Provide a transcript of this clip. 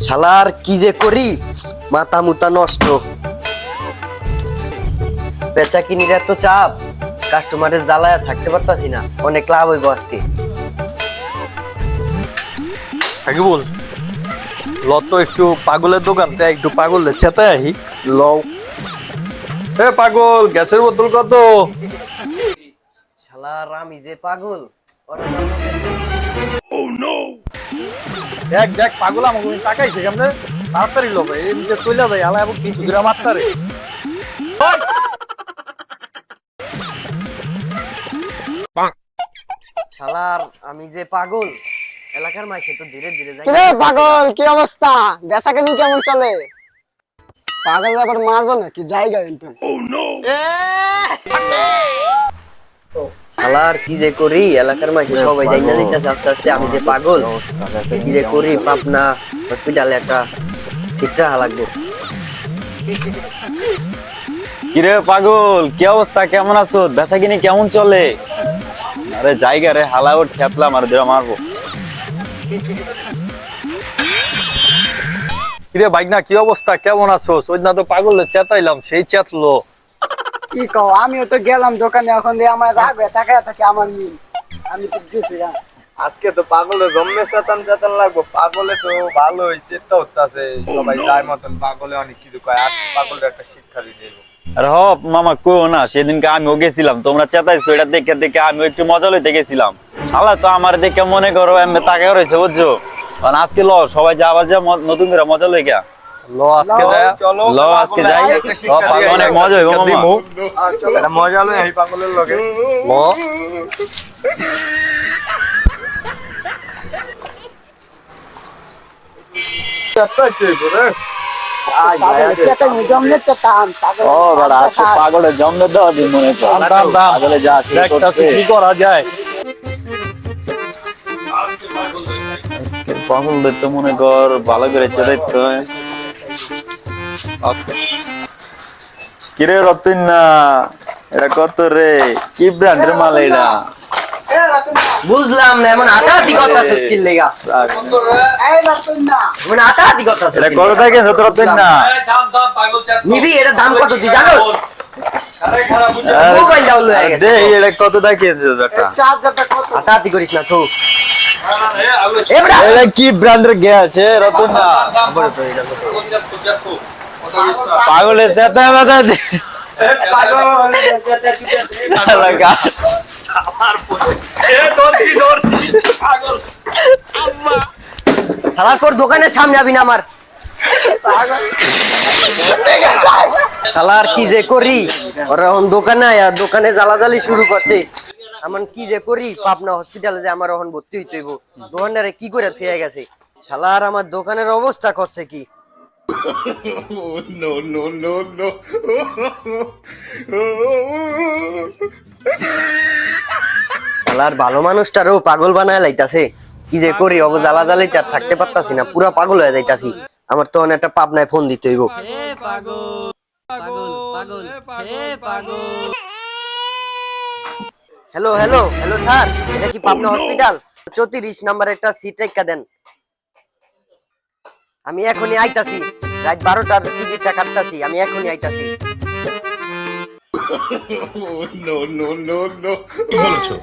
শালার কি যে করি, মাথা মুতা নষ্ট। বেচা কিনির এত চাপ, কাস্টমারের জ্বালায় থাকতে পারতাছি না। অনেক লাভ হইব আজকে। সাকিবুল, ল তো একটু পাগলের দোকানতে একটু পাগলের চেতায় আহি। ল এ পাগল, গ্যাসের বোতল কত? শালার আমি যে পাগল, ওরা জানলো কেমনে? দেখ দেখ পাগল আমাকে তাকাইছে কেমনে। তাড়াতাড়ি লোক এদিকে চলে যায় আলা এবং কিছু গ্রাম মারতারে। শালার আমি যে পাগল, এলাকার মাইসে তো ধীরে ধীরে যাই। কিরে পাগল, কি অবস্থা? বেচা কেনি কেমন চলে? পাগল আবার মারবো নাকি জায়গা কিন্তু? শালার কি যে করি, এলাকার মাইসে সবাই যাই না যাইতেছে আস্তে আস্তে। আমি যে পাগল, কি যে করি, পাবনা হসপিটালে একটা সিটটা লাগবে। কিরে পাগল, কি অবস্থা, কেমন আছো? বেচা কিনি কেমন চলে? আরে জায়গা রে হালা ওর খেপলাম আর দিরা মারবো। কিরে বাইকনা, কি অবস্থা, কেমন আছো? ওই না তো পাগলের চেতাইলাম, সেই চেতলো। কি কও, আমিও তো গেলাম দোকানে, এখন দিয়ে আমার রাখবে তাকায় থাকে আমার মিল। আমি তো গেছি গা। আজকে তো পাগলের জন্মে চেতন চেতন লাগবো। পাগলে তো ভালো হয়েছে, তো হচ্ছে সবাই যায় মতন। পাগলে অনেক কিছু কয়, আজকে পাগলের একটা শিক্ষা দিয়ে দেবো। আরে হ মামা কইও না, সেদিনকে আমিও গেছিলাম, তোমরা চেতাইছো, এটা দেখে দেখে আমিও একটু মজা লইতে গেছিলাম। শালা তো আমার দেখে মনে করো এমনি তাকায় রয়েছে, বুঝছো? কারণ আজকে ল সবাই যা আবার যা নতুন করে মজা লই গা। ল আজকে যায়, চলো ল আজকে যাই, পাগল অনেক মজা হইব মামা। এটা মজা লই এই পাগলের লগে। ল ও বড় আজকে পাগলের জন্ম দেওয়া দিন মনে কর। পাগলে যা আছে দেখতাছি কি করা যায়। পাগলদের তো মনে কর ভালো করে চেতাইতে হয়। কিরে রতন না, এটা কত রে? কি ব্র্যান্ডের মাল এটা? বুঝলাম না, এমন আটাআটি কথা সস্তির লেগা। এমন আটাআটি কথা এটা কত থেকে রতন না? নিবি, এটা দাম কত তুই জানোস? মোবাইল ডাউন হয়ে গেছে। দে এটা কত থেকে এটা? আটাআটি করিস না তো। এবড়া এটা কি ব্র্যান্ডের গ্যাস এ রতন না? পাগলের সাথে বাজা দে। লাগা শালা তোর দোকানের সামনে যাবি না আমার। শালার কি যে করি, ওরা এখন দোকানে আয়া দোকানে জ্বালাজালি শুরু করছে। এমন কি যে করি, পাবনা হসপিটালে যে আমার এখন ভর্তি হইতে হইব। দোকানদারে কি করে থুয়ে গেছে। শালার আমার দোকানের অবস্থা করছে কি। শালার ভালো মানুষটারও পাগল বানায় লাইতাছে। কি যে করি, অব জ্বালাজালিতে আর থাকতে পারতাছি না, পুরা পাগল হয়ে যাইতাছি। আমার তো একটা পাবনায় ফোন দিতে হইব। হ্যালো হ্যালো হ্যালো স্যার, এটা কি পাবনা হসপিটাল? 34 নাম্বার একটা সিট রেখা দেন। আমি এখনই আইতাছি, রাত 12টার টিকিটটা কাটতাছি, আমি এখনই আইতাছি। কি বলেছো?